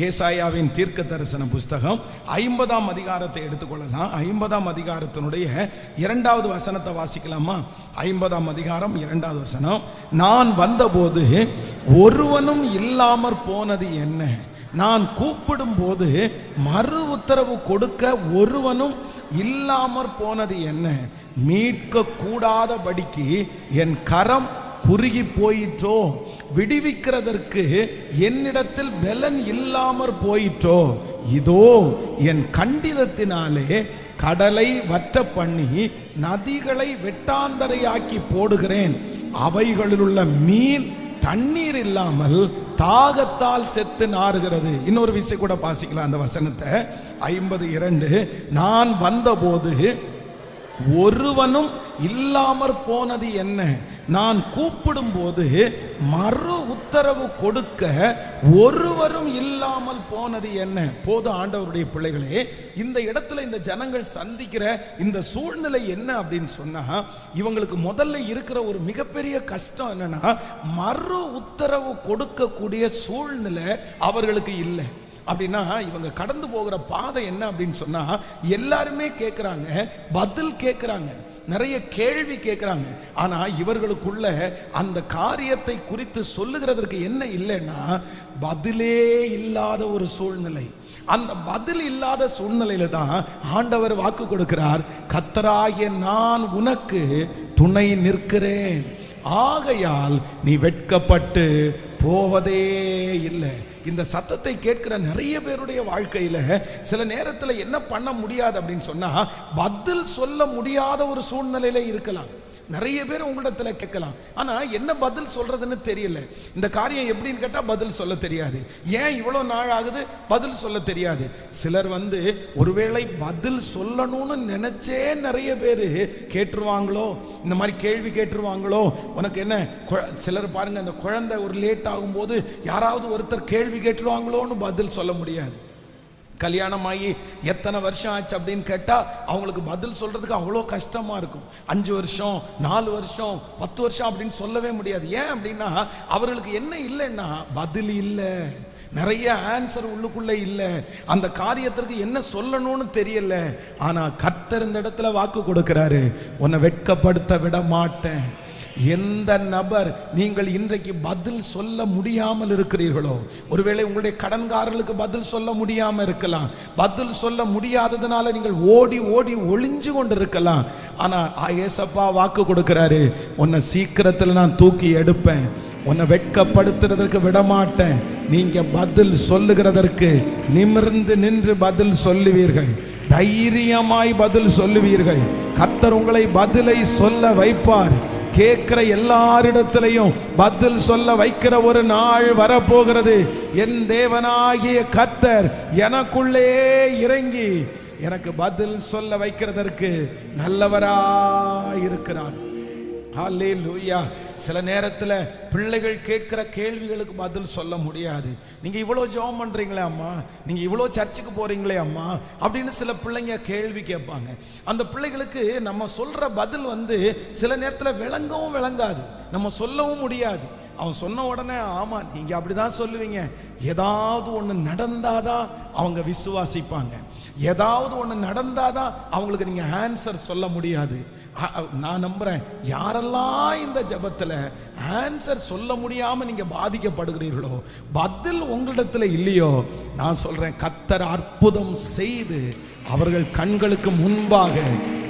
ஏசாயாவின் தீர்க்க தரிசன புஸ்தகம் 50ஆம் அதிகாரத்தை எடுத்துக்கொள்ளலாம். 50ஆம் அதிகாரத்தினுடைய 2வது வசனத்தை வாசிக்கலாமா? 50ஆம் அதிகாரம் 2வது வசனம். நான் வந்தபோது ஒருவனும் இல்லாமற் போனது என்ன? நான் கூப்பிடும் போது மறு உத்தரவு கொடுக்க ஒருவனும் இல்லாமற் போனது என்ன? மீட்க கூடாதபடிக்கு என் கரம் குறுகி போயிற்றோ? விடுவிக்கிறதற்கு என்னிடத்தில் பலன் இல்லாமற் போயிற்றோ? இதோ என் கண்டிதத்தினாலே கடலை வற்ற பண்ணி நதிகளை வெட்டாந்தரையாக்கி போடுகிறேன். அவைகளிலுள்ள மீன் தண்ணீர் இல்லாமல் தாகத்தால் செத்து நாறுகிறது. இன்னொரு விஷயம் கூட வாசிக்கலாம் அந்த வசனத்தை. 52. நான் வந்தபோது ஒருவனும் இல்லாமற் போனது என்ன? நான் கூப்பிடும் போது மறு உத்தரவு கொடுக்க ஒருவரும் இல்லாமல் போனது என்ன? போது ஆண்டவருடைய பிள்ளைகளே, இந்த இடத்துல இந்த ஜனங்கள் சந்திக்கிற இந்த சூழ்நிலை என்ன அப்படின்னு சொன்னா, இவங்களுக்கு முதல்ல இருக்கிற ஒரு மிகப்பெரிய கஷ்டம் என்னன்னா, மறு உத்தரவு கொடுக்கக்கூடிய சூழ்நிலை அவர்களுக்கு இல்லை. அப்படின்னா இவங்க கடந்து போகிற பாதை என்ன அப்படின்னு சொன்னா, எல்லாருமே கேட்குறாங்க, பதில் கேட்குறாங்க, நிறைய கேள்வி கேட்குறாங்க. ஆனா இவர்களுக்குள்ள அந்த காரியத்தை குறித்து சொல்லுகிறதற்கு என்ன இல்லைன்னா, பதிலே இல்லாத ஒரு சூழ்நிலை. அந்த பதில் இல்லாத சூழ்நிலையில தான் ஆண்டவர் வாக்கு கொடுக்கிறார், கர்த்தராகிய நான் உனக்கு துணை நிற்கிறேன், ஆகையால் நீ வெட்கப்பட்டு போவதே இல்லை. இந்த சத்தத்தை கேட்கிற நிறைய பேருடைய வாழ்க்கையில சில நேரத்தில் என்ன பண்ண முடியாது அப்படின்னு சொன்னா, பதில் சொல்ல முடியாத ஒரு சூழ்நிலையில இருக்கலாம். நிறைய பேர் உங்களிடத்துல கேட்கலாம், ஆனா என்ன பதில் சொல்றதுன்னு தெரியல. இந்த காரியம் எப்படின்னு கேட்டா பதில் சொல்ல தெரியாது. ஏன் இவ்வளவு நாள் ஆகுது? பதில் சொல்ல தெரியாது. சிலர் ஒருவேளை பதில் சொல்லணும்னு நினைச்சே நிறைய பேர் கேட்டுருவாங்களோ, இந்த மாதிரி கேள்வி கேட்டுருவாங்களோ. உனக்கு என்ன? சிலர் பாருங்க, அந்த குழந்தை ஒரு லேட் ஆகும்போது யாராவது ஒருத்தர் கேள்வி கேட்டுருவாங்களோன்னு பதில் சொல்ல முடியாது. கல்யாணமாகி எத்தனை வருஷம் ஆச்சு அப்படின்னு கேட்டா அவங்களுக்கு பதில் சொல்றதுக்கு அவ்வளோ கஷ்டமா இருக்கும். 5 வருஷம், 4 வருஷம், 10 வருஷம் அப்படின்னு சொல்லவே முடியாது. ஏன் அப்படின்னா அவர்களுக்கு என்ன இல்லைன்னா பதில் இல்லை, நிறைய ஆன்சர் உள்ளுக்குள்ள இல்லை, அந்த காரியத்திற்கு என்ன சொல்லணும்னு தெரியல. ஆனா கர்த்தர் இந்த இடத்துல வாக்கு கொடுக்கிறாரு, உன்னை வெட்கப்படுத்த விட மாட்டேன். எந்த நபர் நீங்கள் இன்றைக்கு பதில் சொல்ல முடியாமல் இருக்கிறீர்களோ, ஒருவேளை உங்களுடைய கடன்காரர்களுக்கு பதில் சொல்ல முடியாம இருக்கலாம், பதில் சொல்ல முடியாததுனால நீங்கள் ஓடி ஓடி ஒளிஞ்சு கொண்டு இருக்கலாம். ஆனா ஏசப்பா வாக்கு கொடுக்கிறாரு, உன்னை சீக்கிரத்தில் நான் தூக்கி எடுப்பேன், உன்னை வெட்கப்படுத்துறதற்கு விடமாட்டேன். நீங்க பதில் சொல்லுகிறதற்கு நிமிர்ந்து நின்று பதில் சொல்லுவீர்கள், தைரியமாய் பதில் சொல்லுவீர்கள். கர்த்தர் உங்களை பதிலை சொல்ல வைப்பார். கேட்கிற எல்லாரிடத்திலையும் பதில் சொல்ல வைக்கிற ஒரு நாள் வரப்போகிறது. என் தேவனாகிய கர்த்தர் எனக்குள்ளே இறங்கி எனக்கு பதில் சொல்ல வைக்கிறதற்கு நல்லவராயிருக்கிறார். ஹல்லேலூயா. சில நேரத்தில் பிள்ளைகள் கேட்கிற கேள்விகளுக்கு பதில் சொல்ல முடியாது. நீங்க இவ்வளோ ஜெபம் பண்றீங்களே அம்மா, நீங்க இவ்வளோ சர்ச்சுக்கு போறீங்களே அம்மா அப்படின்னு சில பிள்ளைங்க கேள்வி கேட்பாங்க. அந்த பிள்ளைகளுக்கு நம்ம சொல்ற பதில் சில நேரத்தில் விளங்கவும் விளங்காது, நம்ம சொல்லவும் முடியாது. அவன் சொன்ன உடனே ஆமா நீங்க அப்படிதான் சொல்லுவீங்க, ஏதாவது ஒன்று நடந்தாதான் அவங்க விசுவாசிப்பாங்க, ஏதாவது ஒன்று நடந்தாதான் அவங்களுக்கு நீங்க ஆன்சர் சொல்ல முடியாது. நான் நம்புறேன், யாரெல்லாம் இந்த ஜெபத்தில் ஆன்சர் சொல்ல முடியாம நீங்க பாதிக்கப்படுகிறீர்களோ, பதில் உங்களிடத்துல இல்லையோ, நான் சொல்றேன் கர்த்தர் அற்புதம் செய்து அவர்கள் கண்களுக்கு முன்பாக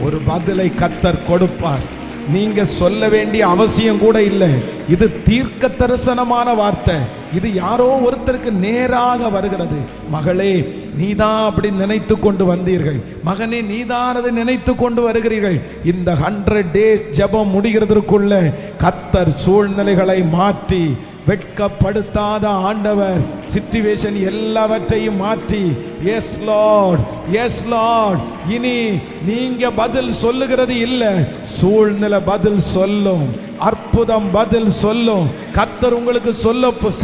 ஒரு பதிலை கர்த்தர் கொடுப்பார். நீங்க சொல்ல வேண்டிய அவசியம் கூட இல்லை. இது தீர்க்க தரிசனமான வார்த்தை. இது யாரோ ஒருத்தருக்கு நேராக வருகிறது. மகளே, நீதான் அப்படி நினைத்து கொண்டு வந்தீர்கள், மகனே நீதான் அதை நினைத்து கொண்டு வருகிறீர்கள். இந்த 100 days ஜெபம் முடிகிறதற்குள்ள கர்த்தர் சூழ்நிலைகளை மாற்றி, வெட்கப்படுத்தாத ஆண்டவர் சிச்சுவேஷன் எல்லாவற்றையும் மாற்றி, எஸ் லார்ட், எஸ் லார்ட், இனி நீங்க பதில் சொல்லுகிறது இல்லை, சூழ்நிலை பதில் சொல்லும், அற்புதம் பதில் சொல்லும். கர்த்தர் உங்களுக்கு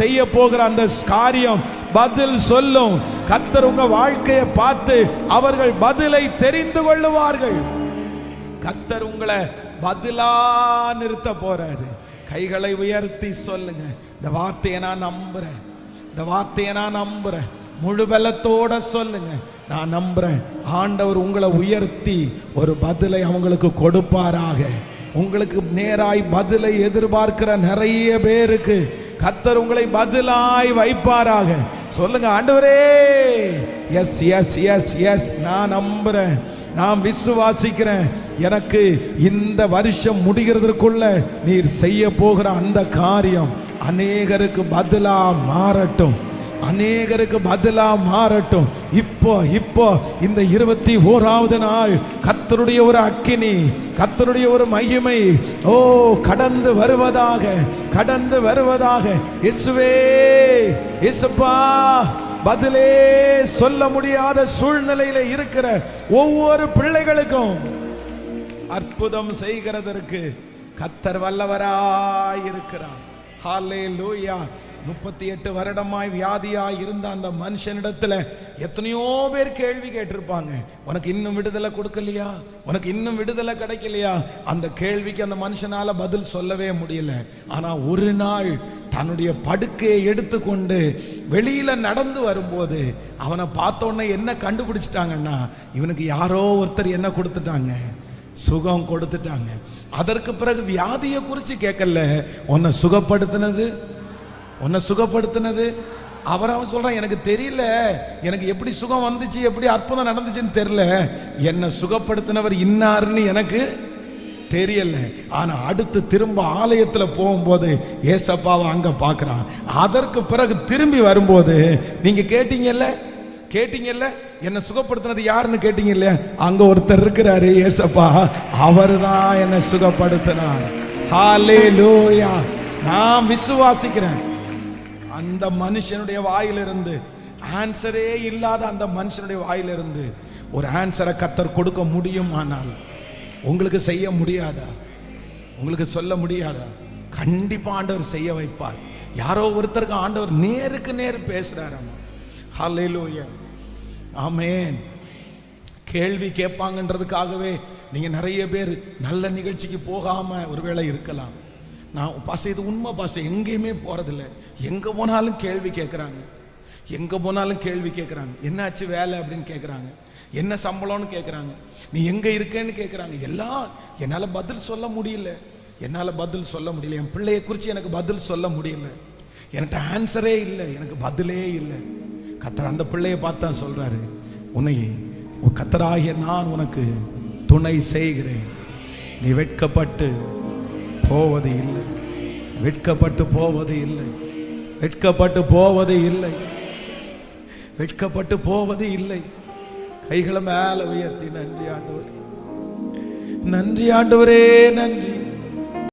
செய்ய போகிற அந்த காரியம் பதில் சொல்லும். கர்த்தர் உங்க வாழ்க்கையை பார்த்து அவர்கள் பதிலை தெரிந்து கொள்ளுவார்கள். கர்த்தர் உங்களை பதிலா நிறுத்த போறாரு. கைகளை உயர்த்தி சொல்லுங்க, இந்த வார்த்தையை நான் நம்புறேன், இந்த வார்த்தையை நான் நம்புறேன். முழு பலத்தோட சொல்லுங்க. நான் நம்புறேன் ஆண்டவர் உங்களை உயர்த்தி ஒரு பதிலை அவங்களுக்கு கொடுப்பாராக. உங்களுக்கு நேராய் பதிலை எதிர்பார்க்கிற நிறைய பேருக்கு கர்த்தர் உங்களை பதிலாய் வைப்பாராக. சொல்லுங்க, ஆண்டவரே, எஸ் எஸ் எஸ் எஸ், நான் நம்புறேன், நான் விசுவாசிக்கிறேன். எனக்கு இந்த வருஷம் முடிகிறதுக்குள்ள நீர் செய்ய போகிற அந்த காரியம் அநேகருக்கு பதிலா மாறட்டும், அநேகருக்கு பதிலா மாறட்டும். இப்போ இந்த 21வது நாள் கர்த்தருடைய ஒரு அக்கினி, கர்த்தருடைய ஒரு மகிமை கடந்து வருவதாக, கடந்து வருவதாக. இயேசுவே, இயேசுப்பா, பதிலே சொல்ல முடியாத சூழ்நிலையில இருக்கிற ஒவ்வொரு பிள்ளைகளுக்கும் அற்புதம் செய்கிறதற்கு கர்த்தர் வல்லவராய் இருக்கிறார். ஹல்லேலூயா. 38 வருடமாய் வியாதியாய் இருந்த அந்த மனுஷனிடத்துல எத்தனையோ பேர் கேள்வி கேட்டிருப்பாங்க. உனக்கு இன்னும் விடுதலை கொடுக்கலையா, உனக்கு இன்னும் விடுதலை கிடைக்கலையா? அந்த கேள்விக்கு அந்த மனுஷனால பதில் சொல்லவே முடியல. ஆனா ஒரு நாள் தன்னுடைய படுக்கையை எடுத்துக்கொண்டு வெளியில நடந்து வரும்போது அவனை பார்த்த உடனே என்ன கண்டுபிடிச்சிட்டாங்கன்னா, இவனுக்கு யாரோ ஒருத்தர் என்ன கொடுத்துட்டாங்க, சுகம் கொடுத்துட்டாங்க. அதற்கு பிறகு வியாதியை குறித்து கேட்கல, உன்னை சுகப்படுத்தினது, உன்னை சுகப்படுத்தினது. அவன் சொல்றான், எனக்கு தெரியல, எனக்கு எப்படி சுகம் வந்துச்சு, எப்படி அற்புதம் நடந்துச்சுன்னு தெரியல, என்னை சுகப்படுத்தினவர் இன்னாருன்னு எனக்கு தெரியல. ஆனா அடுத்து திரும்ப ஆலயத்துல போகும்போது ஏசப்பாவை அங்க பார்க்கறான். அதற்கு பிறகு திரும்பி வரும்போது, நீங்க கேட்டீங்கல்ல என்ன சுகப்படுத்தினது யாருன்னு கேட்டீங்க இல்லையா, அங்க ஒருத்தர் இருக்கிறாரு, ஏசப்பா, அவர் தான் என்னை சுகப்படுத்தினார். ஹல்லேலூயா. நான் விசுவாசிக்கிறேன், அந்த மனுஷனுடைய வாயிலிருந்து, ஆன்சரே இல்லாத அந்த மனுஷனுடைய வாயிலிருந்து ஒரு ஆன்சரை கர்த்தர் கொடுக்க முடியும். ஆனால் உங்களுக்கு செய்ய முடியாதா? உங்களுக்கு சொல்ல முடியாதா? கண்டிப்பா ஆண்டவர் செய்ய வைப்பார். யாரோ ஒருத்தருக்கு ஆண்டவர் நேருக்கு நேர் பேசுறாரு. ஹல்லேலூயா, ஆமென். கேள்வி கேட்பாங்கன்றதுக்காகவே நீங்க நிறைய பேர் நல்ல நிகழ்ச்சிக்கு போகாம ஒருவேளை இருக்கலாம். நான் பாச, இது உண்மை பாச, எங்கேயுமே போறதில்லை, எங்க போனாலும் கேள்வி கேட்குறாங்க, எங்க போனாலும் கேள்வி கேட்குறாங்க. என்னாச்சு வேலை அப்படின்னு கேட்குறாங்க, என்ன சம்பளம்னு கேட்குறாங்க, நீ எங்க இருக்கேன்னு கேட்குறாங்க. எல்லாம் என்னால் பதில் சொல்ல முடியல, என்னால் பதில் சொல்ல முடியல. என் பிள்ளையை குறித்து எனக்கு பதில் சொல்ல முடியல, என்கிட்ட ஆன்சரே இல்லை, எனக்கு பதிலே இல்லை. கர்த்தர் அந்த பிள்ளையை பார்த்து தான் சொல்றாரு, உன்னை கர்த்தராகிய நான் உனக்கு துணை செய்கிறேன், நீ வெட்கப்பட்டு போவது இல்லை, வெட்கப்பட்டு போவது இல்லை, வெட்கப்பட்டு போவது இல்லை, வெட்கப்பட்டு போவது இல்லை. கைகளை மேல உயர்த்தி, நன்றி ஆண்டவரே, நன்றி ஆண்டவரே, நன்றி.